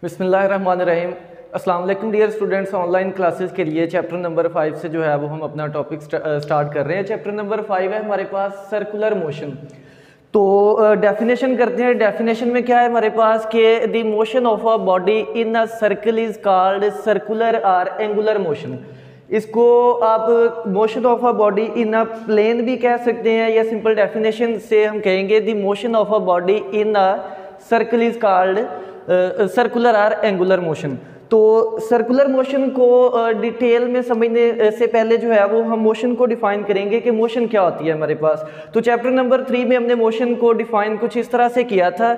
बिस्मिल्लाहिर्रहमानिर्रहीम। अस्सलाम वालेकुम डियर स्टूडेंट्स। ऑनलाइन क्लासेस के लिए चैप्टर नंबर 5 से जो है वो हम अपना टॉपिक स्टार्ट कर रहे हैं। चैप्टर नंबर 5 है हमारे पास सर्कुलर मोशन। तो डेफिनेशन करते हैं। डेफिनेशन में क्या है हमारे पास कि the motion of a body in a circle is called circular और एंगुलर मोशन। इसको आप motion of a body in a plane भी कह सकते हैं, या सिंपल डेफिनेशन से हम कहेंगे the motion of a body in a circle is called circular और एंगुलर मोशन। तो सर्कुलर मोशन को डिटेल में समझने से पहले जो है वो हम मोशन को डिफाइन करेंगे कि मोशन क्या होती है हमारे पास। तो चैप्टर नंबर 3 में हमने मोशन को डिफाइन कुछ इस तरह से किया था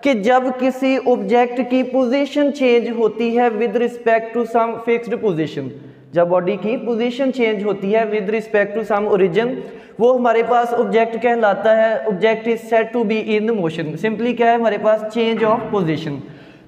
कि जब किसी ऑब्जेक्ट की पोजीशन चेंज होती है with respect to some fixed position, जब बॉडी की पोजीशन चेंज होती है with respect to some origin, वो हमारे पास ऑब्जेक्ट कहलाता है object is said to be in motion. Simply क्या है हमारे पास चेंज ऑफ पोजीशन।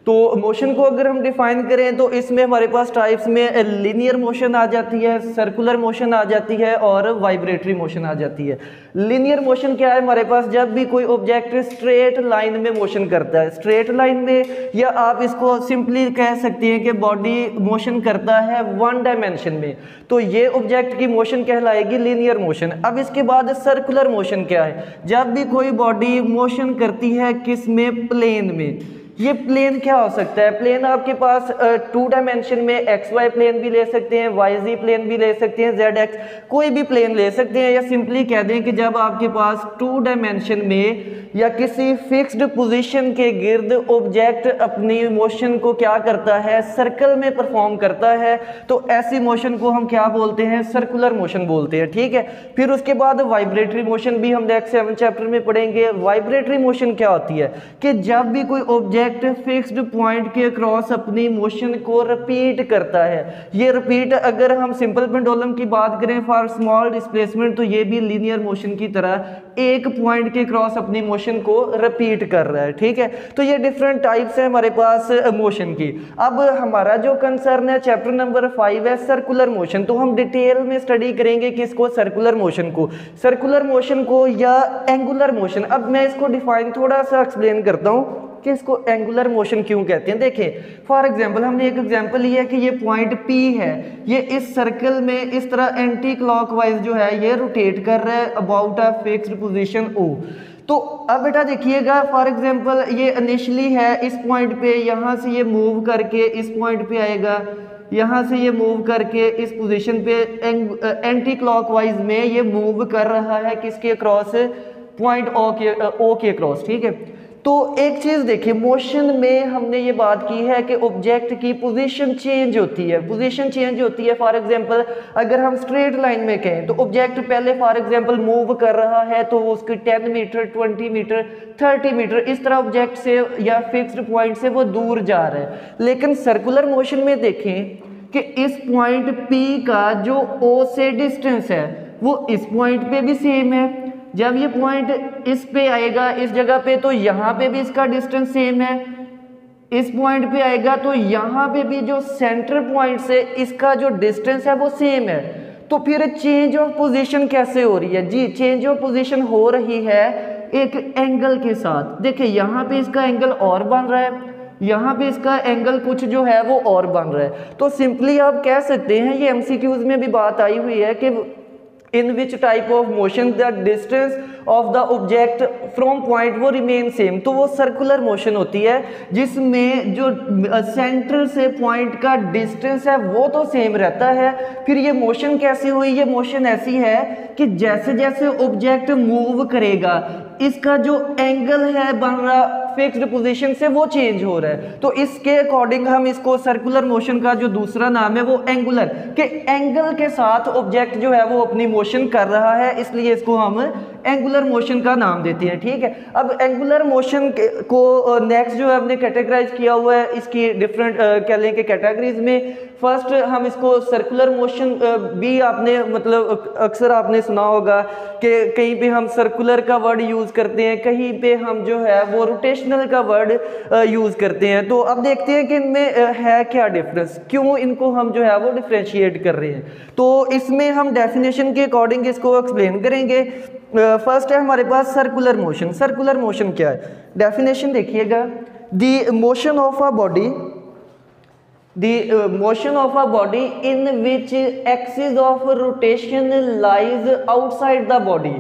तो मोशन को अगर हम डिफाइन करें तो इसमें हमारे पास टाइप्स में लीनियर मोशन आ जाती है, सर्कुलर मोशन आ जाती है और वाइब्रेटरी मोशन आ जाती है। लीनियर मोशन क्या है हमारे पास, जब भी कोई ऑब्जेक्ट स्ट्रेट लाइन में मोशन करता है, स्ट्रेट लाइन में, या आप इसको सिंपली कह सकते हैं कि बॉडी मोशन करता है वन डायमेंशन में, तो ये ऑब्जेक्ट की मोशन कहलाएगी लीनियर मोशन। अब इसके बाद सर्कुलर मोशन क्या है, जब भी कोई बॉडी मोशन करती है किस में, प्लेन में। ये प्लेन क्या हो सकता है, प्लेन आपके पास 2 डायमेंशन में एक्स वाई प्लेन भी ले सकते हैं, वाई जी प्लेन भी ले सकते हैं, जेड एक्स कोई भी प्लेन ले सकते हैं, या सिंपली कह दें कि जब आपके पास 2 डायमेंशन में या किसी फिक्स्ड पोजीशन के गिर्द ऑब्जेक्ट अपनी मोशन को क्या करता है, सर्कल में परफॉर्म करता है, तो ऐसी मोशन को हम क्या बोलते हैं, सर्कुलर मोशन बोलते हैं। ठीक है। फिर उसके बाद वाइब्रेटरी मोशन भी हम नेक्स्ट 7 चैप्टर में पढ़ेंगे। वाइब्रेटरी मोशन क्या होती है कि जब भी कोई ऑब्जेक्ट फिक्स्ड पॉइंट के क्रॉस अपनी मोशन को रिपीट करता है, ये रिपीट अगर हम सिंपल पेंडुलम की बात करें फॉर स्मॉल डिस्प्लेसमेंट, तो ये भी लीनियर मोशन की तरह एक पॉइंट के क्रॉस अपनी मोशन को रिपीट कर रहा है। ठीक है। तो ये डिफरेंट टाइप्स है हमारे पास मोशन की। अब हमारा जो कंसर्न है चैप्टर नंबर 5 है सर्कुलर मोशन। तो हम डिटेल में स्टडी करेंगे किसको, सर्कुलर मोशन को, सर्कुलर मोशन को या एंगुलर मोशन। अब मैं इसको डिफाइन थोड़ा सा एक्सप्लेन करता हूँ कि इसको एंगुलर मोशन क्यों कहते हैं। देखें फॉर एग्जांपल, हमने एक एग्जांपल लिया है कि ये पॉइंट P है, ये इस सर्कल में इस तरह एंटी क्लॉकवाइज जो है ये रोटेट कर रहा है about a fixed position O। तो अब बेटा देखिएगा फॉर एग्जांपल ये इनिशियली है इस पॉइंट पे, यहाँ से ये मूव करके इस पॉइंट पे आएगा, यहाँ से ये मूव करके इस पोजीशन पे एंटी क्लॉकवाइज में ये मूव कर रहा है किसके क्रॉस, पॉइंट O के क्रॉस। ठीक है। तो एक चीज देखिए, मोशन में हमने ये बात की है कि ऑब्जेक्ट की पोजीशन चेंज होती है, पोजीशन चेंज होती है। फॉर एग्जांपल अगर हम स्ट्रेट लाइन में कहें तो ऑब्जेक्ट पहले फॉर एग्जांपल मूव कर रहा है तो उसकी 10 मीटर 20 मीटर 30 मीटर इस तरह ऑब्जेक्ट से या फिक्स्ड पॉइंट से वो दूर जा रहा है। लेकिन सर्कुलर मोशन में देखें कि इस पॉइंट P का जो O से डिस्टेंस है वो इस पॉइंट पे भी सेम है। जब ये पॉइंट इस पे आएगा इस जगह पे तो यहाँ पे भी इसका डिस्टेंस सेम है, इस पॉइंट पे आएगा तो यहाँ पे भी जो सेंटर पॉइंट से इसका जो डिस्टेंस है वो सेम है। तो फिर चेंज ऑफ पोजीशन कैसे हो रही है जी, चेंज ऑफ पोजीशन हो रही है एक एंगल के साथ। देखिए यहाँ पे इसका एंगल और बन रहा है, यहाँ पे इसका एंगल कुछ जो है वो और बन रहा है। तो सिंपली आप कह सकते हैं, ये MCQs में भी बात आई हुई है कि in which type of motion the distance of the object from point वो remain same, तो वो सर्कुलर मोशन होती है जिसमें जो सेंटर से पॉइंट का डिस्टेंस है वो तो सेम रहता है। फिर ये मोशन कैसी हुई, ये मोशन ऐसी है कि जैसे जैसे ऑब्जेक्ट मूव करेगा इसका जो एंगल है बन रहा फिक्स्ड पोजीशन से वो चेंज हो रहा है। तो इसके अकॉर्डिंग हम इसको सर्कुलर मोशन का जो दूसरा नाम है वो एंगुलर, के एंगल के साथ ऑब्जेक्ट जो है वो अपनी मोशन कर रहा है, इसलिए इसको हम एंगुलर मोशन का नाम देते हैं। ठीक है। अब एंगुलर मोशन को नेक्स्ट जो है हमने कैटेगराइज किया हुआ है इसकी डिफरेंट कह लें कि कैटेगरीज में। फर्स्ट हम इसको सर्कुलर मोशन भी आपने मतलब अक्सर आपने सुना होगा कि कहीं पे हम सर्कुलर का वर्ड यूज़ करते हैं, कहीं पे हम जो है वो रोटेशनल का वर्ड यूज़ करते हैं। तो अब देखते हैं कि इनमें है क्या डिफरेंस, क्यों इनको हम जो है वो डिफ्रेंशिएट कर रहे हैं। तो इसमें हम डेफिनेशन के अकॉर्डिंग इसको एक्सप्लेन करेंगे। फर्स्ट है हमारे पास सर्कुलर मोशन। सर्कुलर मोशन क्या है, डेफिनेशन देखिएगा, the motion of a body the motion of a body in which axis of rotation lies outside the body,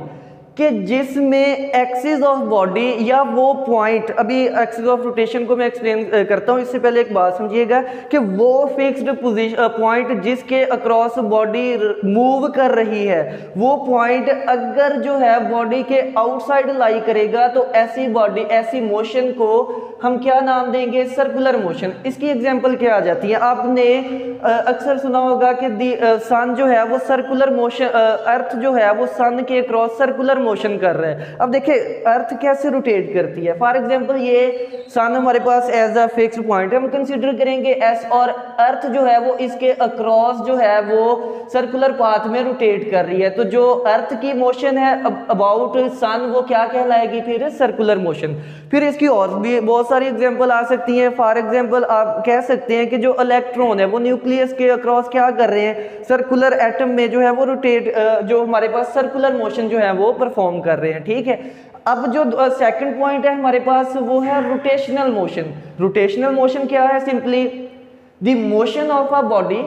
कि जिसमें एक्सिस ऑफ बॉडी या वो पॉइंट, अभी एक्सिस ऑफ रोटेशन को मैं एक्सप्लेन करता हूँ, इससे पहले एक बात समझिएगा कि वो फिक्स्ड पोजीशन पॉइंट जिसके अक्रॉस बॉडी मूव कर रही है, वो पॉइंट अगर जो है बॉडी के आउटसाइड लाई करेगा तो ऐसी बॉडी, ऐसी मोशन को हम क्या नाम देंगे? Circular motion. इसकी एग्जांपल क्या आ जाती है? आपने अक्सर सुना होगा कि सन जो है वो सर्कुलर मोशन, अर्थ जो है वो सन के अक्रॉस सर्कुलर मोशन कर रहा है। अब देखिए अर्थ कैसे रोटेट करती है। फॉर एग्जांपल ये सन हमारे पास एज अ फिक्स्ड पॉइंट है, हम कंसीडर करेंगे एस, और अर्थ जो है वो इसके अक्रॉस जो है वो सर्कुलर पाथ में रोटेट कर रही है। तो जो अर्थ की मोशन है अबाउट सन वो क्या कहलाएगी? फिर सर्कुलर मोशन। फिर इसकी और भी बहुत सारी एग्जांपल आ सकती हैं। फॉर एग्जांपल आप कह सकते हैं कि जो इलेक्ट्रॉन है वो न्यूक्लियस के अक्रॉस क्या कर रहे हैं? सर्कुलर एटम में जो है वो रोटेट, जो हमारे पास सर्कुलर मोशन जो है वो परफॉर्म कर रहे हैं। ठीक है, अब जो सेकंड पॉइंट है हमारे पास वो है रोटेशनल मोशन। रोटेशनल मोशन क्या है? Simply the motion of a body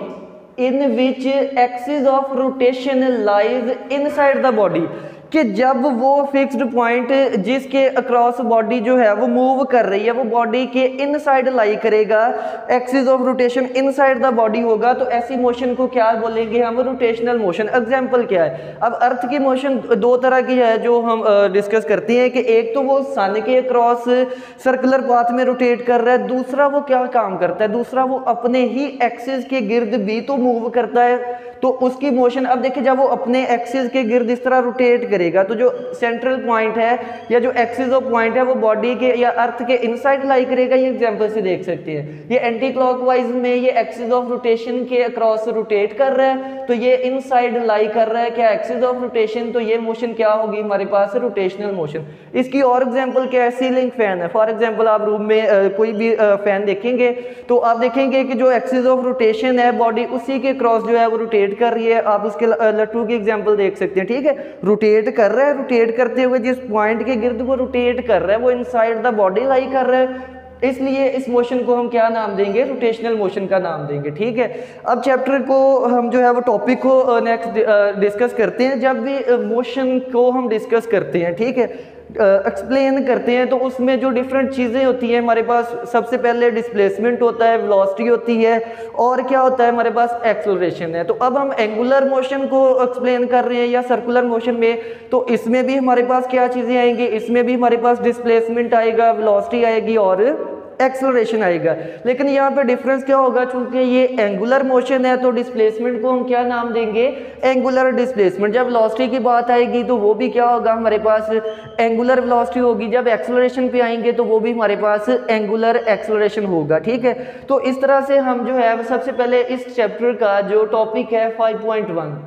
in which axis of rotation lies inside the body, कि जब वो फिक्स्ड पॉइंट जिसके अक्रॉस बॉडी जो है वो मूव कर रही है वो बॉडी के इनसाइड लाई करेगा, axis of rotation inside the body होगा, तो ऐसी मोशन को क्या बोलेंगे हम? Rotational motion. एग्जांपल क्या है? अब अर्थ की मोशन दो तरह की है जो हम डिस्कस करते हैं, कि एक तो वो सन के अक्रॉस सर्कुलर पाथ में रोटेट कर रहा है, दूसरा वो क्या काम करता है? दूसरा वो अपने ही एक्सिस के गिर्द भी तो मूव करता है, तो उसकी मोशन, अब देखिए जब वो अपने एक्सिस के गिर्द इस तरह रोटेट करेगा तो जो सेंट्रल पॉइंट है या जो एक्सिस ऑफ पॉइंट है वो बॉडी के या अर्थ के इनसाइड लाई करेगा। ये एग्जांपल से देख सकते हैं, ये एंटी क्लॉकवाइज में ये एक्सिस ऑफ रोटेशन के अक्रॉस रोटेट कर रहा है, तो ये इनसाइड लाई कर रहा है क्या? Axis of rotation. तो ये मोशन क्या होगी हमारे पास? Rotational motion. इसकी और एग्जांपल क्या है? सीलिंग फैन है। फॉर एग्जांपल आप रूम में कोई भी फैन देखेंगे तो आप देखेंगे कि जो एक्सिस ऑफ रोटेशन है बॉडी उसी के क्रॉस जो है वो रोटेट कर रही है। आप उसके लट्टू की एग्जांपल देख सकते हैं। ठीक है, रोटेट कर रहा है, रोटेट करते हुए जिस पॉइंट के गिर्द वो रोटेट कर रहा है वो इनसाइड द बॉडी लाई कर रहा है, इसलिए इस मोशन को हम क्या नाम देंगे? रोटेशनल मोशन का नाम देंगे। ठीक है, अब चैप्टर को हम जो है वो टॉपिक को नेक्स्ट डिस्कस करते हैं। जब भी मोशन को हम डिस्कस करते हैं, ठीक है, एक्सप्लेन करते हैं, तो उसमें जो डिफरेंट चीज़ें होती हैं हमारे पास, सबसे पहले डिस्प्लेसमेंट होता है, वेलोसिटी होती है, और क्या होता है हमारे पास? एक्सेलरेशन है। तो अब हम एंगुलर मोशन को एक्सप्लेन कर रहे हैं या सर्कुलर मोशन में, तो इसमें भी हमारे पास क्या चीज़ें आएंगी? इसमें भी हमारे पास डिस्प्लेसमेंट आएगा, वेलोसिटी आएगी और एक्सेलरेशन आएगा। लेकिन यहाँ पे डिफरेंस क्या होगा? चूंकि ये एंगुलर मोशन है तो डिस्प्लेसमेंट को हम क्या नाम देंगे? Angular displacement. जब वेलोसिटी की बात आएगी तो वो भी क्या होगा हमारे पास? एंगुलर वेलोसिटी होगी। जब एक्सेलरेशन पे आएंगे तो वो भी हमारे पास एंगुलर एक्सेलरेशन होगा। ठीक है, तो इस तरह से हम जो है सबसे पहले इस चैप्टर का जो टॉपिक है 5.1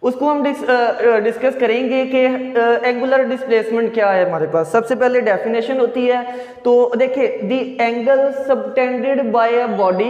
उसको हम डिस्कस करेंगे कि एंगुलर डिस्प्लेसमेंट क्या है हमारे पास। सबसे पहले डेफिनेशन होती है, तो देखिए the angle subtended bye a body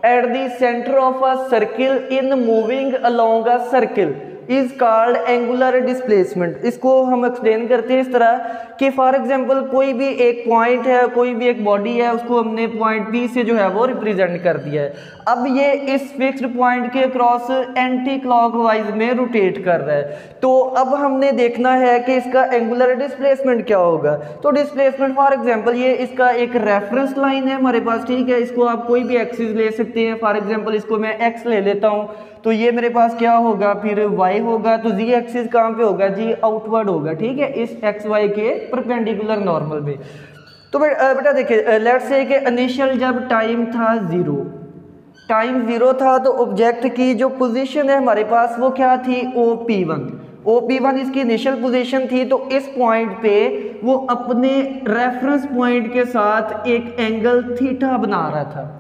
at the centre of a circle in moving along a circle is called angular displacement. इसको हम एक्सप्लेन करते हैं इस तरह कि फॉर एग्जांपल कोई भी एक पॉइंट है, कोई भी एक बॉडी है, उसको हमने पॉइंट पी से जो है वो रिप्रेजेंट कर दिया है। अब ये इस फिक्स्ड पॉइंट के क्रॉस एंटी क्लॉकवाइज में रोटेट कर रहा है, तो अब हमने देखना है कि इसका एंगुलर डिस्प्लेसमेंट क्या होगा। तो डिस्प्लेसमेंट फॉर एग्जांपल ये इसका एक रेफरेंस लाइन है हमारे पास, ठीक है, इसको आप कोई भी एक्सिस ले सकते हैं। फॉर एग्जांपल इसको मैं एक्स ले लेता हूँ, तो ये मेरे पास क्या होगा? फिर वाई होगा, तो जी एक्सिस कहाँ पे होगा? जी आउटवर्ड होगा। ठीक है, इस एक्स वाई के परपेंडिकुलर नॉर्मल में। तो बेटा देखिए, लेट्स से कि इनिशियल जब टाइम था जीरो, टाइम जीरो था, तो ऑब्जेक्ट की जो पोजीशन है हमारे पास वो क्या थी? OP1। OP1 इसकी इनिशियल पोजीशन थी। तो इस पॉइंट पे वो अपने रेफरेंस पॉइंट के साथ एक एंगल थीटा बना रहा था।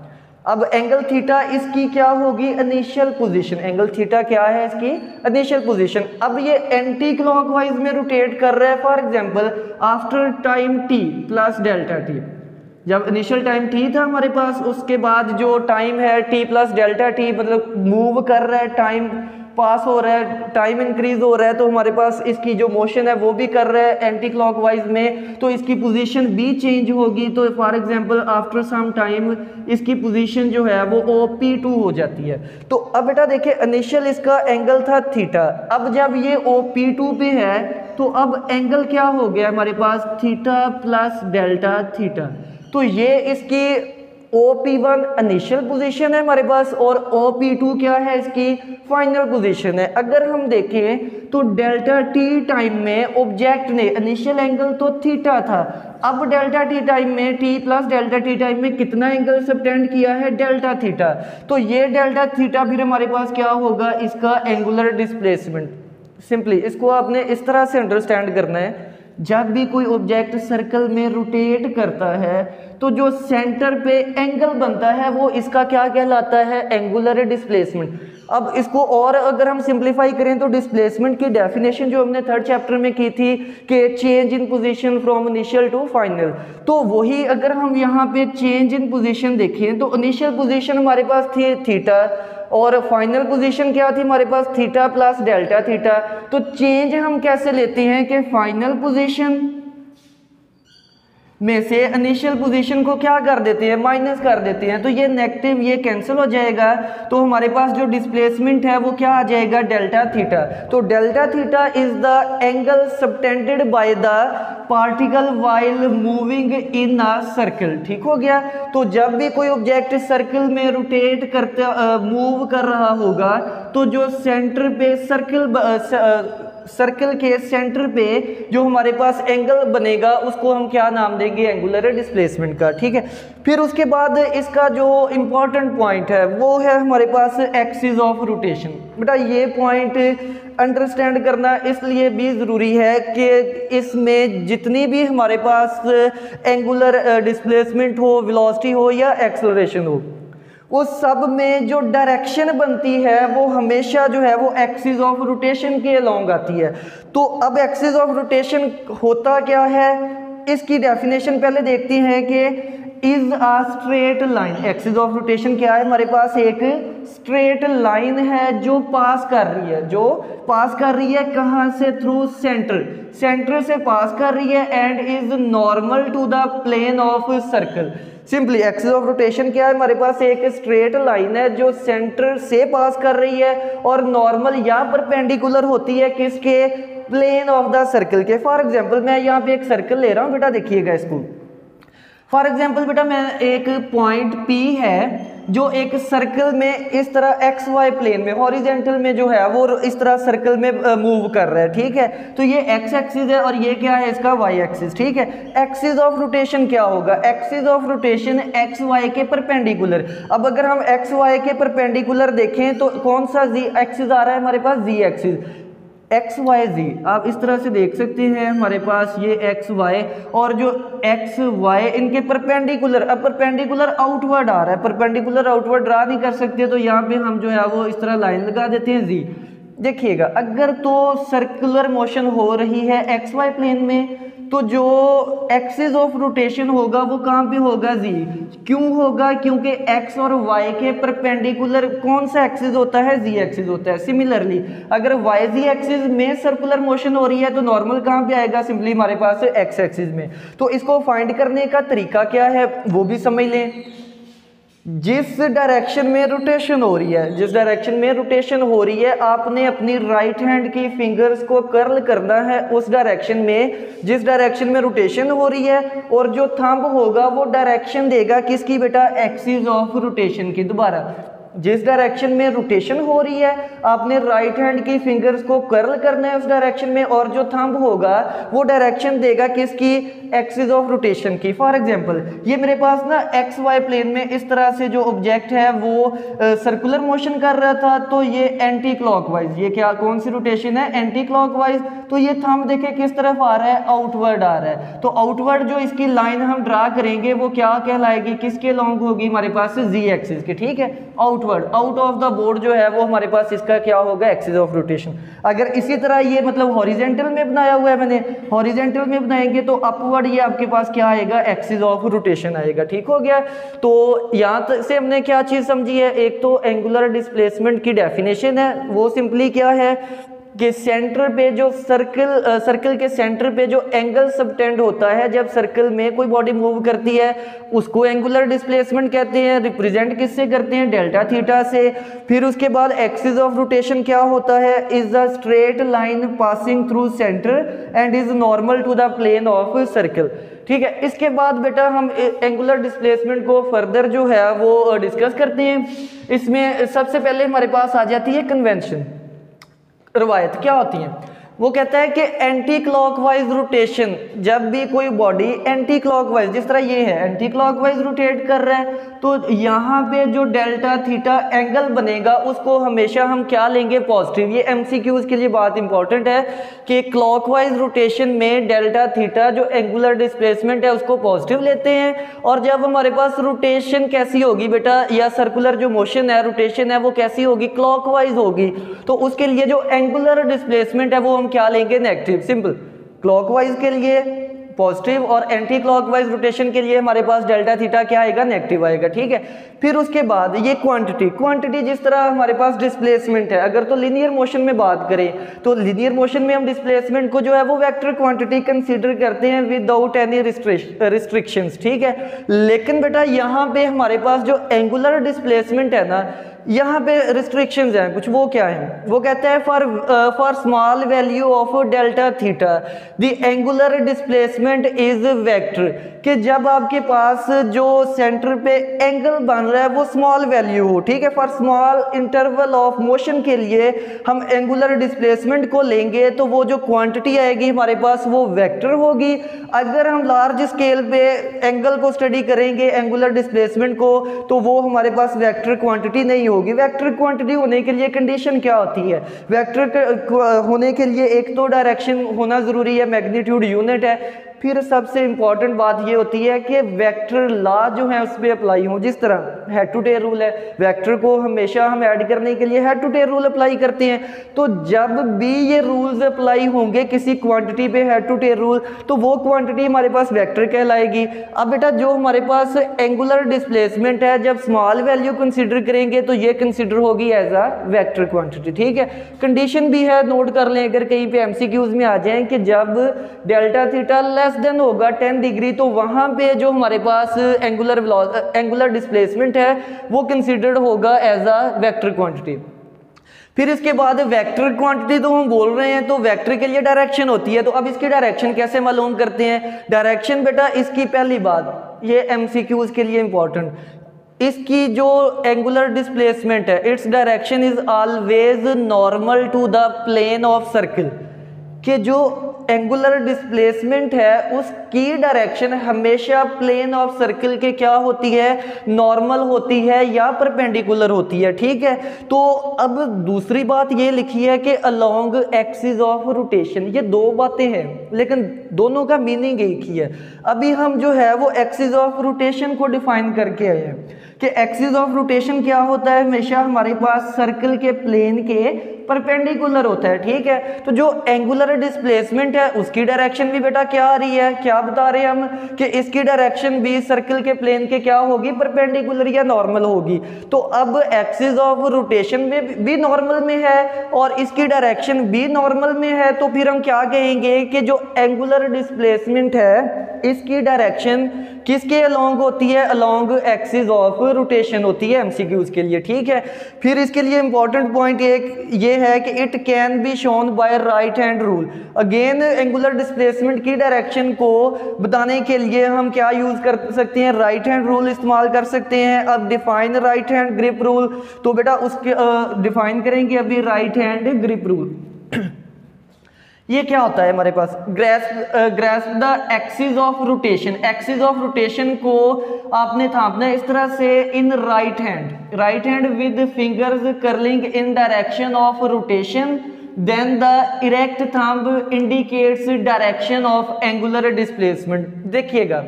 अब एंगल थीटा इसकी क्या होगी? Initial position. एंगल थीटा क्या है? इसकी इनिशियल पोजीशन। अब ये एंटी क्लॉकवाइज में रोटेट कर रहा है। For example after time t plus delta t, जब इनिशियल टाइम t था हमारे पास, उसके बाद जो टाइम है t प्लस डेल्टा t, मतलब मूव कर रहा है टाइम पास हो रहा है, टाइम इंक्रीज हो रहा है, तो हमारे पास इसकी जो मोशन है वो भी कर रहा है एंटी क्लॉकवाइज में, तो इसकी पोजीशन भी चेंज होगी। तो for example after some time इसकी पोजीशन जो है वो OP2 हो जाती है। तो अब बेटा देखिए इनिशियल इसका एंगल था थीटा, अब जब ये OP2 पे है तो अब एंगल क्या हो गया हमारे पास, थीटा प्लस डेल्टा थीटा। तो ये इसकी OP1 इनिशियल पोजीशन है हमारे पास और OP2 क्या है, इसकी फाइनल पोजीशन है। अगर हम देखें तो डेल्टा टी टाइम में ऑब्जेक्ट ने इनिशियल एंगल तो थीटा था, अब डेल्टा टी टाइम में T plus delta T time में कितना एंगल सबटेंड किया है, डेल्टा थीटा। तो ये डेल्टा थीटा फिर हमारे पास क्या होगा, इसका एंगुलर डिस्प्लेसमेंट। सिंपली इसको आपने इस तरह से अंडरस्टैंड करना है, जब भी कोई ऑब्जेक्ट सर्कल में रोटेट करता है तो जो सेंटर पे एंगल बनता है वो इसका क्या कहलाता है, एंगुलर डिस्प्लेसमेंट। अब इसको और अगर हम सिंप्लीफाई करें तो डिस्प्लेसमेंट की डेफिनेशन जो हमने थर्ड चैप्टर में की थी कि change in position from initial to final, तो वही अगर हम यहाँ पे चेंज इन पोजीशन देखें तो इनिशियल पोजीशन हमारे पास थी थीटा और फाइनल पोजीशन क्या थी हमारे पास, थीटा प्लस डेल्टा थीटा। तो चेंज हम कैसे लेते हैं कि फाइनल पोजीशन में से इनिशियल पोजीशन को क्या कर देते हैं, माइनस कर देते हैं, तो ये नेगेटिव ये कैंसिल हो जाएगा, तो हमारे पास जो डिस्प्लेसमेंट है वो क्या आ जाएगा, डेल्टा थीटा। तो delta theta is the angle subtended by the particle while moving in a circle. ठीक हो गया। तो जब भी कोई ऑब्जेक्ट सर्कल में रोटेट करते मूव कर रहा होगा तो जो सेंटर पे सर्कल के सेंटर पे जो हमारे पास एंगल बनेगा उसको हम क्या नाम देंगे, एंगुलर डिस्प्लेसमेंट का। ठीक है। फिर उसके बाद इसका जो इम्पोर्टेंट पॉइंट है वो है हमारे पास एक्सिस ऑफ रोटेशन। बेटा ये पॉइंट अंडरस्टैंड करना इसलिए भी ज़रूरी है कि इसमें जितनी भी हमारे पास एंगुलर डिस्प्लेसमेंट हो, वेलोसिटी हो या एक्सेलरेशन हो, उस सब में जो डायरेक्शन बनती है वो हमेशा जो है वो एक्सिस ऑफ रोटेशन के अलोंग आती है। तो अब एक्सिस ऑफ रोटेशन होता क्या है, इसकी डेफिनेशन पहले देखते हैं कि is a straight line. Axis of rotation क्या है, हमारे पास एक स्ट्रेट लाइन है जो पास कर रही है कहाँ से, थ्रू सेंटर से पास कर रही है and is normal to the plane of circle. Simply axis of rotation क्या है, हमारे पास एक स्ट्रेट लाइन है जो सेंटर से पास कर रही है और नॉर्मल या परपेंडिकुलर होती है किसके, प्लेन ऑफ द सर्कल के। फॉर एग्जांपल मैं यहाँ पे एक सर्कल ले रहा हूँ, बेटा देखिएगा इसको। फॉर एग्जांपल बेटा मैं एक पॉइंट P है जो एक सर्कल में इस तरह XY प्लेन में हॉरिजेंटल में जो है वो इस तरह सर्कल में मूव कर रहा है। ठीक है। तो ये X एक्सिस है और ये क्या है, इसका Y एक्सिस। ठीक है। एक्सिस ऑफ रोटेशन क्या होगा, एक्सिस ऑफ रोटेशन XY के परपेंडिकुलर। अब अगर हम XY के परपेंडिकुलर देखें तो कौन सा Z एक्सिस आ रहा है हमारे पास, Z एक्सिस। XYZ आप इस तरह से देख सकते हैं, हमारे पास ये XY और जो XY इनके परपेंडिकुलर, अब परपेंडिकुलर आउटवर्ड आ रहा है, परपेंडिकुलर आउटवर्ड ड्रा नहीं कर सकते तो यहाँ पे हम जो है वो इस तरह लाइन लगा देते हैं Z। देखिएगा अगर तो सर्कुलर मोशन हो रही है XY प्लेन में तो जो एक्सिस ऑफ रोटेशन होगा वो कहाँ पे होगा, Z। क्यों होगा, क्योंकि X और Y के परपेंडिकुलर कौन सा एक्सिस होता है, Z एक्सिस होता है। सिमिलरली अगर YZ एक्सिस में सर्कुलर मोशन हो रही है तो नॉर्मल कहाँ पे आएगा, सिंपली हमारे पास X एक्सिस में। तो इसको फाइंड करने का तरीका क्या है वो भी समझ लें। जिस डायरेक्शन में रोटेशन हो रही है, आपने अपनी राइट हैंड की फिंगर्स को कर्ल करना है उस डायरेक्शन में जिस डायरेक्शन में रोटेशन हो रही है, और जो थंब होगा वो डायरेक्शन देगा किसकी बेटा, एक्सिस ऑफ रोटेशन की। दोबारा जिस डायरेक्शन में रोटेशन हो रही है आपने राइट हैंड की फिंगर्स को कर्ल करना है उस डायरेक्शन में, और जो थंब होगा वो डायरेक्शन देगा किसकी, एक्सिस ऑफ रोटेशन की। फॉर एग्जांपल ये मेरे पास ना XY प्लेन में इस तरह से जो ऑब्जेक्ट है वो सर्कुलर मोशन कर रहा था, तो ये एंटी क्लॉकवाइज, ये क्या कौन सी रोटेशन है, एंटी क्लॉकवाइज। तो ये थंब देखे किस तरफ आ रहा है, आउटवर्ड आ रहा है। तो आउटवर्ड जो इसकी लाइन हम ड्रा करेंगे वो क्या कहलाएगी, किसके लॉन्ग होगी, हमारे पास Z एक्सिस के। ठीक है, outward outward, out of the board जो है वो हमारे पास इसका क्या होगा, एक्सिस ऑफ रोटेशन। अगर इसी तरह ये मतलब हॉरिजेंटल में बनाया हुआ है मैंने, हॉरिजेंटल में बनाएंगे तो अपवर्ड ये आपके पास क्या आएगा, एक्सिस ऑफ रोटेशन आएगा। ठीक हो गया। तो यहाँ से हमने क्या चीज़ समझी है, एक तो एंगुलर डिस्प्लेसमेंट की डेफिनेशन है, वो सिंपली क्या है कि सेंटर पे जो सर्कल के सेंटर पे जो एंगल सबटेंड होता है जब सर्कल में कोई बॉडी मूव करती है उसको एंगुलर डिस्प्लेसमेंट कहते हैं। रिप्रेजेंट किससे करते हैं, डेल्टा थीटा से। फिर उसके बाद एक्सिस ऑफ रोटेशन क्या होता है, is a straight line passing through centre and is normal to the plane of circle. ठीक है। इसके बाद बेटा हम एंगुलर डिस्प्लेसमेंट को फर्दर जो है वो डिस्कस करते हैं। इसमें सबसे पहले हमारे पास आ जाती है कन्वेंशन, रवायत क्या होती है। वो कहता है कि एंटी क्लॉकवाइज रोटेशन, जब भी कोई बॉडी एंटी क्लॉकवाइज, जिस तरह ये है एंटी क्लॉकवाइज रोटेट कर रहा है, तो यहाँ पे जो डेल्टा थीटा एंगल बनेगा उसको हमेशा हम क्या लेंगे, पॉजिटिव। ये एमसीक्यूज के लिए बात इंपॉर्टेंट है कि क्लॉकवाइज रोटेशन में डेल्टा थीटा जो एंगुलर डिस्प्लेसमेंट है उसको पॉजिटिव लेते हैं। और जब हमारे पास रोटेशन कैसी होगी बेटा, या सर्कुलर जो मोशन है, रोटेशन है, वो कैसी होगी, क्लॉकवाइज होगी, तो उसके लिए जो एंगुलर डिस्प्लेसमेंट है वो क्या लेंगे, नेगेटिव। सिंपल। क्लॉकवाइज के लिए पॉजिटिव और एंटी क्लॉकवाइज रोटेशन के लिए हमारे पास डेल्टा थीटा क्या आएगा, नेगेटिव आएगा। ठीक है। फिर उसके बाद ये क्वांटिटी जिस तरह हमारे पास डिस्प्लेसमेंट है, अगर तो लीनियर मोशन में बात करें तो लीनियर मोशन में हम डिस्प्लेसमेंट को जो है वो वेक्टर क्वांटिटी कंसीडर करते हैं विदाउट एनी रिस्ट्रिक्शंस। ठीक है। लेकिन बेटा यहाँ पे हमारे पास जो एंगुलर डिस्प्लेसमेंट है ना, यहाँ पे रिस्ट्रिक्शंस हैं कुछ। वो क्या है, वो कहता है for small value of delta theta the angular displacement is vector, कि जब आपके पास जो सेंटर पे एंगल बन रहा है वो स्मॉल वैल्यू हो। ठीक है। For small interval of motion के लिए हम एंगुलर डिस्प्लेसमेंट को लेंगे तो वो जो क्वांटिटी आएगी हमारे पास वो वेक्टर होगी। अगर हम लार्ज स्केल पे एंगल को स्टडी करेंगे, एंगुलर डिस्प्लेसमेंट को, तो वो हमारे पास वेक्टर क्वांटिटी नहीं होगी। वेक्टर क्वांटिटी होने के लिए कंडीशन क्या होती है, वेक्टर होने के लिए एक तो डायरेक्शन होना जरूरी है, मैग्नीट्यूड यूनिट है। फिर सबसे इंपॉर्टेंट बात ये होती है कि वेक्टर लॉ जो है उस पर अप्लाई हो। जिस तरह हेड टू टेल रूल है, वेक्टर को हमेशा हम ऐड करने के लिए head to tail rule apply करते हैं। तो जब भी ये रूल्स अप्लाई होंगे किसी क्वांटिटी पे, हेड टू टेल रूल, तो वो क्वांटिटी हमारे पास वेक्टर कहलाएगी। अब बेटा जो हमारे पास एंगुलर डिस्प्लेसमेंट है, जब स्मॉल वैल्यू कंसिडर करेंगे तो ये कंसिडर होगी एज अ वेक्टर क्वांटिटी। ठीक है। कंडीशन भी है, नोट कर लें अगर कहीं पे एमसीक्यूज में आ जाए कि जब डेल्टा थीटा लेस देन होगा 10 डिग्री तो वहां पे जो हमारे पास एंगुलर डिस्प्लेसमेंट है वो कंसिडर्ड होगा एज अ वेक्टर क्वांटिटी। फिर इसके बाद वेक्टर क्वांटिटी तो हम बोल रहे हैं तो वेक्टर के लिए डायरेक्शन होती है। तो अब इसकी डायरेक्शन कैसे मालूम करते हैं, डायरेक्शन बेटा इसकी पहली बात, ये एमसीक्यूज के लिए इंपॉर्टेंट, इसकी जो एंगुलर डिस्प्लेसमेंट है its direction is always normal to the plane of circle, कि जो एंगुलर डिस्प्लेसमेंट है उसकी डायरेक्शन हमेशा प्लेन ऑफ सर्कल के क्या होती है, नॉर्मल होती है या परपेंडिकुलर होती है। ठीक है। तो अब दूसरी बात ये लिखी है कि अलोंग एक्सिस ऑफ रोटेशन, ये दो बातें हैं लेकिन दोनों का मीनिंग एक ही है। अभी हम जो है वो एक्सिस ऑफ रोटेशन को डिफाइन करके आए हैं कि एक्सिस ऑफ रोटेशन क्या होता है, हमेशा हमारे पास सर्कल के प्लेन के परपेंडिकुलर होता है। ठीक है। तो जो एंगुलर डिस्प्लेसमेंट है उसकी डायरेक्शन भी बेटा क्या आ रही है, क्या बता रहे हैं हम कि इसकी डायरेक्शन भी सर्कल के प्लेन के क्या होगी, परपेंडिकुलर या नॉर्मल होगी। तो अब एक्सिस ऑफ रोटेशन में भी नॉर्मल में है और इसकी डायरेक्शन भी नॉर्मल में है, तो फिर हम क्या कहेंगे कि जो एंगुलर डिस्प्लेसमेंट है इसकी डायरेक्शन किसके अलोंग होती है, अलोंग एक्सिस ऑफ रोटेशन होती है एमसीक्यूज के लिए। ठीक है। फिर इसके लिए इंपॉर्टेंट पॉइंट एक ये है कि it can be shown by right hand rule. Again angular displacement की डायरेक्शन को बताने के लिए हम क्या यूज कर सकते हैं, राइट हैंड रूल इस्तेमाल कर सकते हैं। अब define right hand grip rule, तो बेटा उसके डिफाइन करेंगे अभी राइट हैंड ग्रिप रूल। ये क्या होता है हमारे पास, grasp the axis of rotation. Axis of rotation को आपने थापना इस तरह से in right hand with fingers curling in direction of rotation, then the erect thumb indicates direction of angular displacement. देखिएगा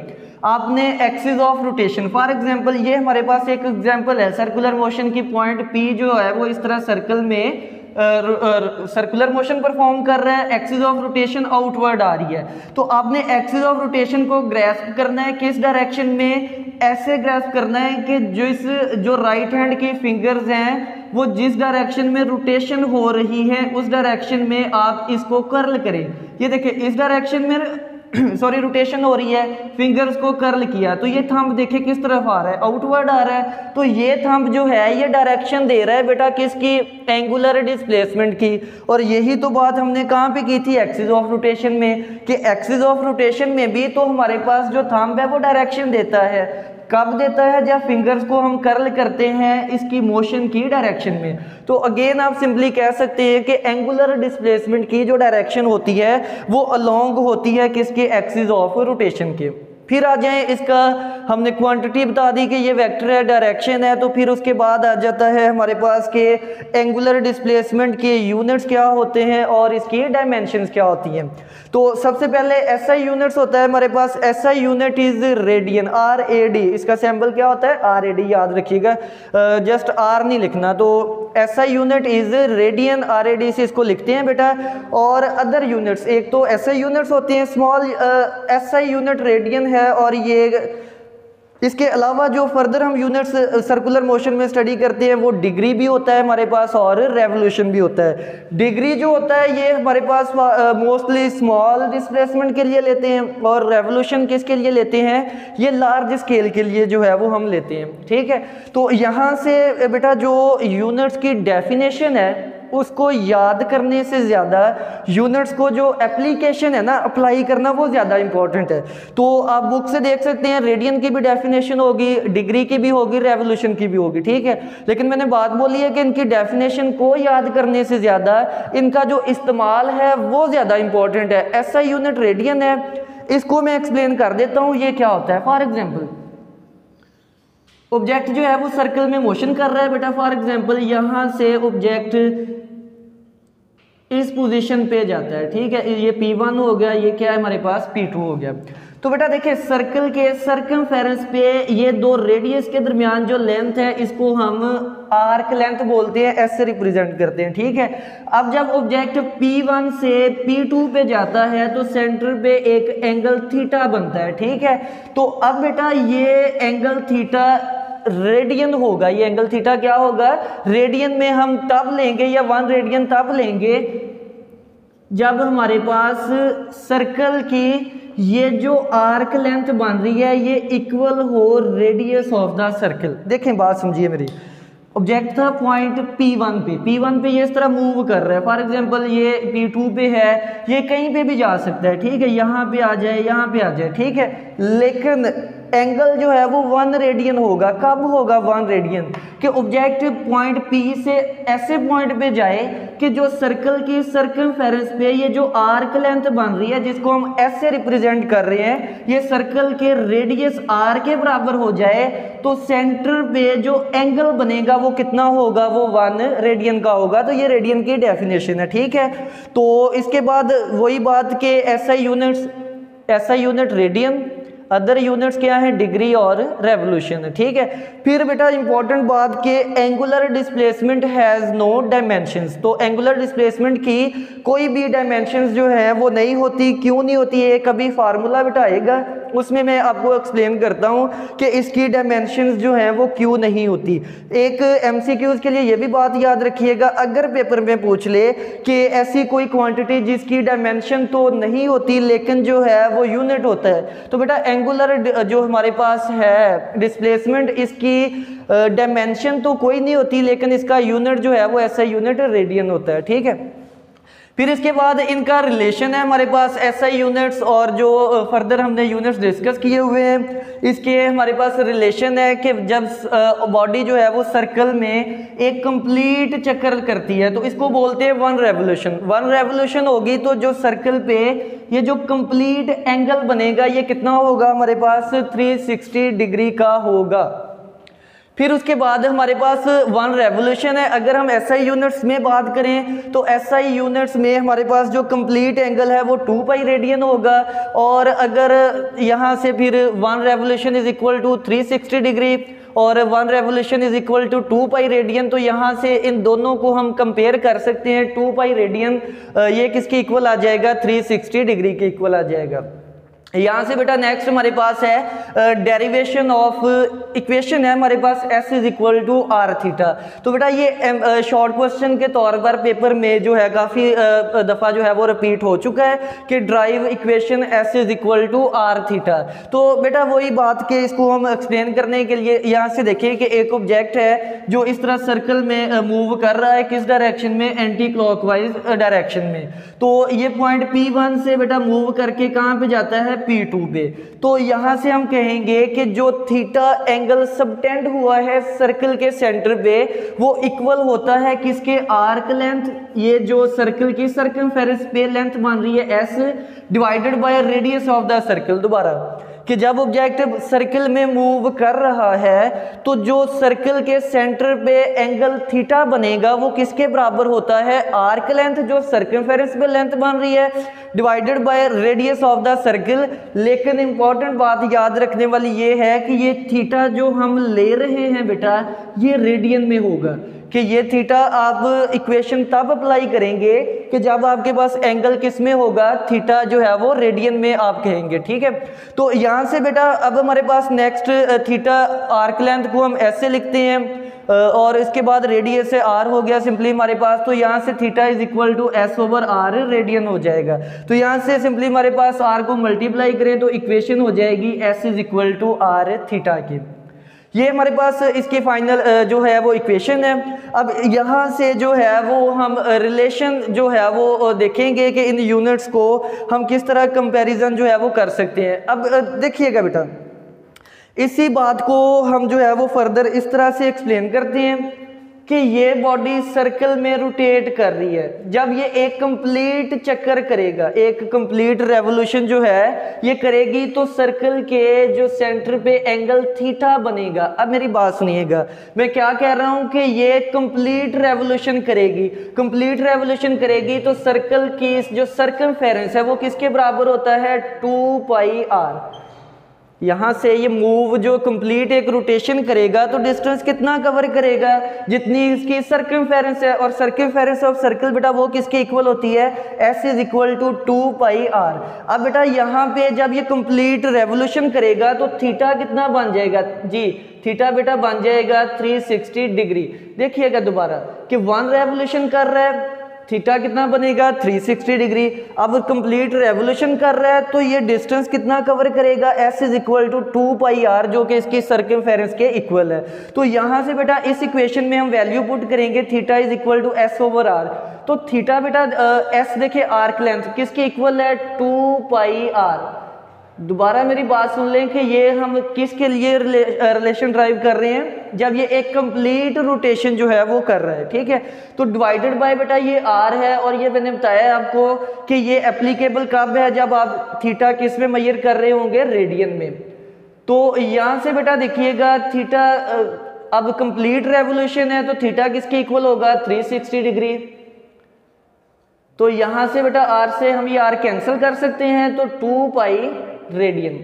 आपने axis of rotation, for example ये हमारे पास एक एग्जांपल है सर्कुलर मोशन की, पॉइंट पी जो है वो इस तरह सर्कल में सर्कुलर मोशन परफॉर्म कर रहा है, एक्सिस ऑफ रोटेशन आउटवर्ड आ रही है। तो आपने एक्सिस ऑफ रोटेशन को ग्रैस्प करना है किस डायरेक्शन में, ऐसे ग्रैस्प करना है कि जो राइट हैंड की फिंगर्स हैं वो जिस डायरेक्शन में रोटेशन हो रही है उस डायरेक्शन में आप इसको कर्ल करें। ये देखिए इस डायरेक्शन में सॉरी रोटेशन हो रही है, फिंगर्स को कर्ल किया तो ये थंब देखिए किस तरफ आ रहा है, आउटवर्ड आ रहा है। तो ये थंब जो है ये डायरेक्शन दे रहा है बेटा किसकी, एंगुलर डिस्प्लेसमेंट की। और यही तो बात हमने कहाँ पे की थी, एक्सिस ऑफ रोटेशन में, कि एक्सिस ऑफ रोटेशन में भी तो हमारे पास जो थंब है वो डायरेक्शन देता है। कब देता है, जब फिंगर्स को हम कर्ल करते हैं इसकी मोशन की डायरेक्शन में। तो अगेन आप सिंपली कह सकते हैं कि एंगुलर डिस्प्लेसमेंट की जो डायरेक्शन होती है वो अलोंग होती है किसके, एक्सिस ऑफ रोटेशन के। फिर आ जाए इसका, हमने क्वांटिटी बता दी कि ये वेक्टर है, डायरेक्शन है, तो फिर उसके बाद आ जाता है हमारे पास के एंगुलर डिस्प्लेसमेंट के यूनिट्स क्या होते हैं और इसकी डायमेंशंस क्या होती हैं। तो सबसे पहले एसआई यूनिट्स होता है हमारे पास, SI unit is radian, RAD, इसका सैम्पल क्या होता है RAD, याद रखिएगा, जस्ट R नहीं लिखना। तो SI unit is radian, RAD से इसको लिखते हैं बेटा। और अदर यूनिट्स, एक तो एसआई यूनिट्स होते हैं, स्मॉल एसआई यूनिट रेडियन है, और ये इसके अलावा जो फर्दर हम यूनिट्स सर्कुलर मोशन में स्टडी करते हैं वो डिग्री भी होता है हमारे पास और रेवोल्यूशन भी होता है। डिग्री जो होता है ये हमारे पास मोस्टली स्मॉल डिस्प्लेसमेंट के लिए लेते हैं, और रेवोल्यूशन किसके लिए लेते हैं, ये लार्ज स्केल के लिए जो है वो हम लेते हैं। ठीक है, तो यहाँ से बेटा जो यूनिट्स की डेफिनेशन है उसको याद करने से ज़्यादा यूनिट्स को जो एप्लीकेशन है ना, अप्लाई करना, वो ज़्यादा इंपॉर्टेंट है। तो आप बुक से देख सकते हैं रेडियन की भी डेफिनेशन होगी, डिग्री की भी होगी, रेवोल्यूशन की भी होगी। ठीक है, लेकिन मैंने बात बोली है कि इनकी डेफिनेशन को याद करने से ज़्यादा इनका जो इस्तेमाल है वो ज़्यादा इंपॉर्टेंट है। एसआई यूनिट रेडियन है, इसको मैं एक्सप्लेन कर देता हूँ ये क्या होता है। फॉर एग्जाम्पल ऑब्जेक्ट जो है वो सर्कल में मोशन कर रहा है बेटा। फॉर एग्जांपल यहाँ से ऑब्जेक्ट इस पोजीशन पे जाता है, ठीक है, ये P1 हो गया, ये क्या है हमारे पास P2 हो गया। तो बेटा देखिए सर्कल के सर्कमफेरेंस पे ये दो रेडियस के दरमियान जो लेंथ है इसको हम आर्क लेंथ बोलते हैं, ऐसे रिप्रेजेंट करते हैं। ठीक है, अब जब ऑब्जेक्ट P1 से P2 पे जाता है तो सेंटर पे एक एंगल थीटा बनता है। ठीक है, तो अब बेटा ये एंगल थीटा रेडियन होगा, ये एंगल थीटा क्या होगा, रेडियन में हम तब लेंगे या 1 रेडियन तब लेंगे जब हमारे पास सर्कल की ये जो आर्क लेंथ बन रही है ये इक्वल हो रेडियस ऑफ द सर्कल। देखें बात समझिए मेरी, ऑब्जेक्ट था पॉइंट P1 पे ये इस तरह मूव कर रहा है। फॉर एग्जांपल ये P2 पे है, ये कहीं पे भी जा सकता है। ठीक है, यहाँ पे आ जाए, यहाँ पे आ जाए। ठीक है, लेकिन एंगल जो है वो 1 रेडियन होगा। कब होगा 1 रेडियन, कि ऑब्जेक्ट पॉइंट P से ऐसे पॉइंट पे जाए कि जो सर्कल की सर्कमफेरेंस पे ये जो आर्क लेंथ बन रही है जिसको हम ऐसे रिप्रेजेंट कर रहे हैं, ये सर्कल के रेडियस R के बराबर हो जाए, तो सेंटर पे जो एंगल बनेगा वो कितना होगा, वो 1 रेडियन का होगा। तो ये रेडियन की डेफिनेशन है। ठीक है, तो इसके बाद वही बात के SI unit radian, other units क्या है, डिग्री और रेवोल्यूशन। ठीक है, फिर बेटा इंपॉर्टेंट बात के angular displacement has no dimensions. तो एंगुलर डिस्प्लेसमेंट की कोई भी डायमेंशंस जो है वो नहीं होती। क्यों नहीं होती है, कभी फार्मूला बिठाएगा उसमें मैं आपको एक्सप्लेन करता हूँ कि इसकी डायमेंशंस जो हैं वो क्यों नहीं होती। एक MCQs के लिए ये भी बात याद रखिएगा, अगर पेपर में पूछ ले कि ऐसी कोई क्वांटिटी जिसकी डायमेंशन तो नहीं होती लेकिन जो है वो यूनिट होता है, तो बेटा एंगुलर जो हमारे पास है डिस्प्लेसमेंट, इसकी डायमेंशन तो कोई नहीं होती लेकिन इसका यूनिट जो है वो ऐसा यूनिट रेडियन होता है। ठीक है, फिर इसके बाद इनका रिलेशन है हमारे पास SI यूनिट्स और जो फर्दर हमने यूनिट्स डिस्कस किए हुए हैं, इसके हमारे पास रिलेशन है कि जब बॉडी जो है वो सर्कल में एक कंप्लीट चक्कर करती है तो इसको बोलते हैं 1 रेवोल्यूशन। 1 रेवोल्यूशन होगी तो जो सर्कल पे ये जो कंप्लीट एंगल बनेगा ये कितना होगा हमारे पास, 360 डिग्री का होगा। फिर उसके बाद हमारे पास 1 रेवोल्यूशन है। अगर हम SI यूनिट्स में बात करें तो SI यूनिट्स में हमारे पास जो कंप्लीट एंगल है वो 2 पाई रेडियन होगा, और अगर यहाँ से फिर 1 revolution is equal to 360 degree और 1 revolution is equal to 2 pi radian, तो यहाँ से इन दोनों को हम कंपेयर कर सकते हैं। 2 पाई रेडियन ये किसके इक्वल आ जाएगा, 360 डिग्री के इक्वल आ जाएगा। यहाँ से बेटा नेक्स्ट हमारे पास है डेरिवेशन ऑफ इक्वेशन है हमारे पास S is equal to R theta. तो बेटा ये शॉर्ट क्वेश्चन के तौर पर पेपर में जो है काफ़ी दफ़ा जो है वो रिपीट हो चुका है कि derive equation S is equal to R theta. तो बेटा वही बात के इसको हम एक्सप्लेन करने के लिए यहाँ से देखिए कि एक ऑब्जेक्ट है जो इस तरह सर्कल में मूव कर रहा है, किस डायरेक्शन में, एंटी क्लॉकवाइज डायरेक्शन में। तो ये पॉइंट P1 से बेटा मूव करके कहाँ पे जाता है, P2 पे। तो यहां से हम कहेंगे कि जो थीटा एंगल सबटेंड हुआ है सर्कल के सेंटर पे वो इक्वल होता है किसके, आर्क लेंथ, ये जो सर्कल की सर्कमफेरेंस पे लेंथ मान रही है S divided by radius of the circle. दोबारा कि जब ऑब्जेक्ट सर्कल में मूव कर रहा है तो जो सर्कल के सेंटर पे एंगल थीटा बनेगा वो किसके बराबर होता है, आर्क लेंथ जो सर्कमफेरेंस पे लेंथ बन रही है divided by radius of the circle. लेकिन इंपॉर्टेंट बात याद रखने वाली ये है कि ये थीटा जो हम ले रहे हैं बेटा ये रेडियन में होगा, कि ये थीटा आप इक्वेशन तब अप्लाई करेंगे कि जब आपके पास एंगल किस में होगा, थीटा जो है वो रेडियन में आप कहेंगे, ठीक है। तो यहाँ से बेटा अब हमारे पास नेक्स्ट थीटा आर्क लेंथ को हम ऐसे लिखते हैं और इसके बाद रेडियस से आर हो गया सिंपली हमारे पास। तो यहाँ से theta is equal to S over R radian हो जाएगा। तो यहाँ से सिंपली हमारे पास आर को मल्टीप्लाई करें तो इक्वेशन हो जाएगी S is equal to R theta की। ये हमारे पास इसकी फाइनल जो है वो इक्वेशन है। अब यहाँ से जो है वो हम रिलेशन जो है वो देखेंगे कि इन यूनिट्स को हम किस तरह कंपैरिजन जो है वो कर सकते हैं। अब देखिएगा बेटा इसी बात को हम जो है वो फर्दर इस तरह से एक्सप्लेन करते हैं कि ये बॉडी सर्कल में रोटेट कर रही है। जब ये एक कंप्लीट चक्कर करेगा, एक कंप्लीट रेवोल्यूशन जो है ये करेगी तो सर्कल के जो सेंटर पे एंगल थीटा बनेगा। अब मेरी बात सुनिएगा, मैं क्या कह रहा हूं कि ये कंप्लीट रेवोल्यूशन करेगी। कंप्लीट रेवोल्यूशन करेगी तो सर्कल की जो सर्कमफेरेंस है वो किसके बराबर होता है, 2 पाई आर। यहाँ से ये मूव जो कंप्लीट एक रोटेशन करेगा तो डिस्टेंस कितना कवर करेगा, जितनी इसकी सर्कमफेरेंस है, और सर्कमफेरेंस ऑफ सर्कल बेटा वो किसके इक्वल होती है, S is equal to 2 pi R. अब बेटा यहाँ पे जब ये कंप्लीट रेवोल्यूशन करेगा तो थीटा कितना बन जाएगा जी, थीटा बेटा बन जाएगा 360 डिग्री। देखिएगा दोबारा कि 1 रेवोल्यूशन कर रहा है, थीटा कितना बनेगा 360 डिग्री। अब कंप्लीट रेवोल्यूशन कर रहा है तो ये डिस्टेंस कितना कवर करेगा, S is equal to 2 pi R जो कि इसकी सर्कमफेरेंस के इक्वल है। तो यहाँ से बेटा इस इक्वेशन में हम वैल्यू पुट करेंगे theta is equal to S over R. तो थीटा बेटा S देखिए आर्क लेंथ किसके इक्वल है, 2 पाई आर। दोबारा मेरी बात सुन लें कि ये हम किसके लिए रिलेशन ड्राइव कर रहे हैं, जब ये एक कंप्लीट रोटेशन जो है वो कर रहा है, ठीक है। तो डिवाइडेड बाय बेटा ये आर है, और ये मैंने बताया आपको कि ये एप्लीकेबल कब है, जब आप थीटा किस में मेजर कर रहे होंगे, रेडियन में। तो यहाँ से बेटा देखिएगा थीटा अब कंप्लीट रेवोल्यूशन है तो थीटा किसके इक्वल होगा, 360 डिग्री। तो यहाँ से बेटा आर से हम ये आर कैंसिल कर सकते हैं तो 2 पाई रेडियन।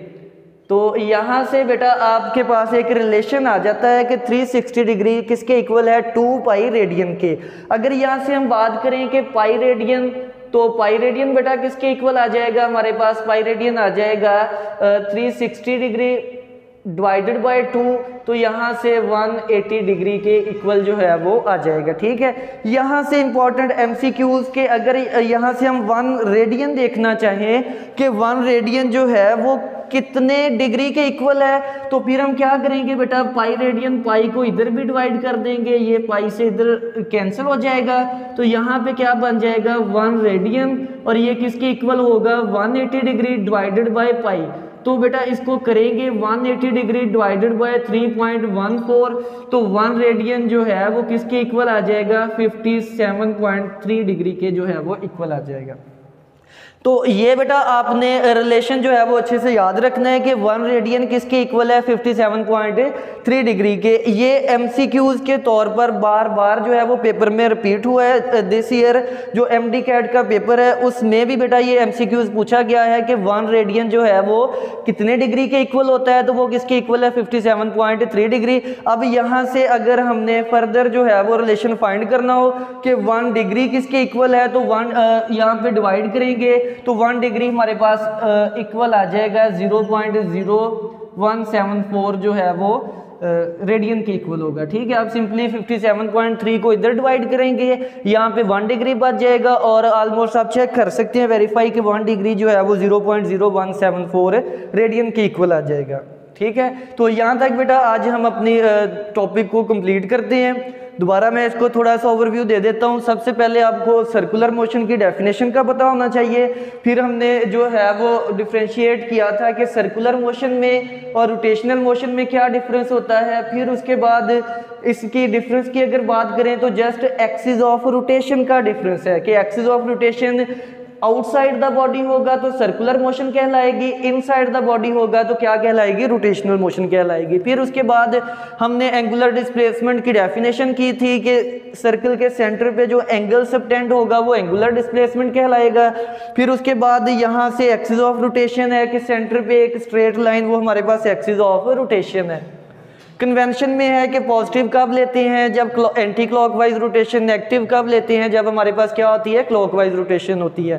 तो यहाँ से बेटा आपके पास एक रिलेशन आ जाता है कि 360 डिग्री किसके इक्वल है, 2 पाई रेडियन के। अगर यहाँ से हम बात करें कि पाई रेडियन, तो पाई रेडियन बेटा किसके इक्वल आ जाएगा, हमारे पास पाई रेडियन आ जाएगा 360 डिग्री डिवाइडेड बाय 2, तो यहाँ से 180 डिग्री के इक्वल जो है वो आ जाएगा, ठीक है। यहाँ से इंपॉर्टेंट एमसीक्यूज के अगर यहाँ से हम 1 रेडियन देखना चाहें कि 1 रेडियन जो है वो कितने डिग्री के इक्वल है, तो फिर हम क्या करेंगे बेटा, पाई रेडियन, पाई को इधर भी डिवाइड कर देंगे, ये पाई से इधर कैंसिल हो जाएगा, तो यहाँ पे क्या बन जाएगा 1 रेडियन, और ये किसके इक्वल होगा 180 डिग्री डिवाइडेड बाय पाई। तो बेटा इसको करेंगे 180 डिग्री डिवाइडेड बाय 3.14, तो 1 रेडियन जो है वो किसके इक्वल आ जाएगा, 57.3 डिग्री के जो है वो इक्वल आ जाएगा। तो ये बेटा आपने रिलेशन जो है वो अच्छे से याद रखना है कि 1 रेडियन किसके इक्वल है 57.3 डिग्री के। ये एमसीक्यूज के तौर पर बार बार जो है वो पेपर में रिपीट हुआ है। दिस ईयर जो एमडी कैट का पेपर है उसमें भी बेटा ये एमसीक्यूज पूछा गया है कि 1 रेडियन जो है वो कितने डिग्री के इक्वल होता है, तो वो किसके इक्वल है 57.3 डिग्री। अब यहाँ से अगर हमने फर्दर जो है वो रिलेशन फाइंड करना हो कि 1 डिग्री किसके इक्वल है, तो 1 यहाँ पे डिवाइड करेंगे तो 1 डिग्री हमारे पास इक्वल आ जाएगा 0.0174 जो है वो रेडियन के इक्वल होगा। ठीक है, आप सिंपली 57.3 को इधर डिवाइड करेंगे, यहाँ पे 1 डिग्री बच जाएगा और ऑलमोस्ट आप चेक कर सकते हैं वेरीफाई कि 1 डिग्री जो है वो 0.0174 रेडियन के इक्वल आ जाएगा। ठीक है, तो यहाँ तक बेटा आज हम अपनी टॉपिक को कंप्लीट करते हैं। दोबारा मैं इसको थोड़ा सा ओवरव्यू दे देता हूँ। सबसे पहले आपको सर्कुलर मोशन की डेफिनेशन का पता होना चाहिए। फिर हमने जो है वो डिफरेंशिएट किया था कि सर्कुलर मोशन में और रोटेशनल मोशन में क्या डिफरेंस होता है। फिर उसके बाद इसकी डिफरेंस की अगर बात करें तो जस्ट एक्सिस ऑफ रोटेशन का डिफरेंस है कि axis of rotation outside the body होगा तो सर्कुलर मोशन कहलाएगी, इनसाइड द बॉडी होगा तो क्या कहलाएगी, रोटेशनल मोशन कहलाएगी। फिर उसके बाद हमने एंगुलर डिस्प्लेसमेंट की डेफिनेशन की थी कि सर्कल के सेंटर पे जो एंगल सबटेंड होगा वो एंगुलर डिस्प्लेसमेंट कहलाएगा। फिर उसके बाद यहाँ से एक्सिस ऑफ रोटेशन है कि सेंटर पे एक स्ट्रेट लाइन, वो हमारे पास एक्सिस ऑफ रोटेशन है। कन्वेंशन में है कि पॉजिटिव कब लेते हैं जब एंटी क्लॉकवाइज रोटेशन, नेगेटिव कब लेते हैं जब हमारे पास क्या होती है, क्लॉकवाइज रोटेशन होती है।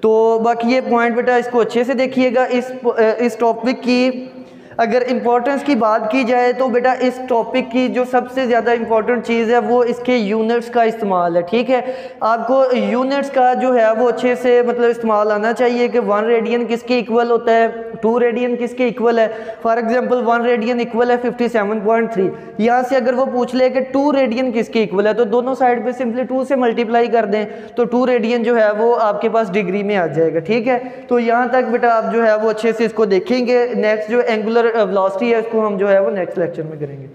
तो बाकी ये पॉइंट बेटा इसको अच्छे से देखिएगा। इस टॉपिक की अगर इम्पोर्टेंस की बात की जाए तो बेटा इस टॉपिक की जो सबसे ज़्यादा इम्पोर्टेंट चीज़ है वो इसके यूनिट्स का इस्तेमाल है। ठीक है, आपको यूनिट्स का जो है वो अच्छे से मतलब इस्तेमाल आना चाहिए कि 1 रेडियन किसके इक्वल होता है, 2 रेडियन किसके इक्वल है। फॉर एग्जांपल 1 रेडियन इक्वल है 57.3। यहाँ से अगर वो पूछ ले कि 2 रेडियन किसके इक्वल है तो दोनों साइड पे सिंपली 2 से मल्टीप्लाई कर दें तो 2 रेडियन जो है वो आपके पास डिग्री में आ जाएगा। ठीक है, तो यहाँ तक बेटा आप जो है वो अच्छे से इसको देखेंगे। नेक्स्ट जो एंगुलर वेलोसिटी है इसको हम जो है वो नेक्स्ट लेक्चर में करेंगे।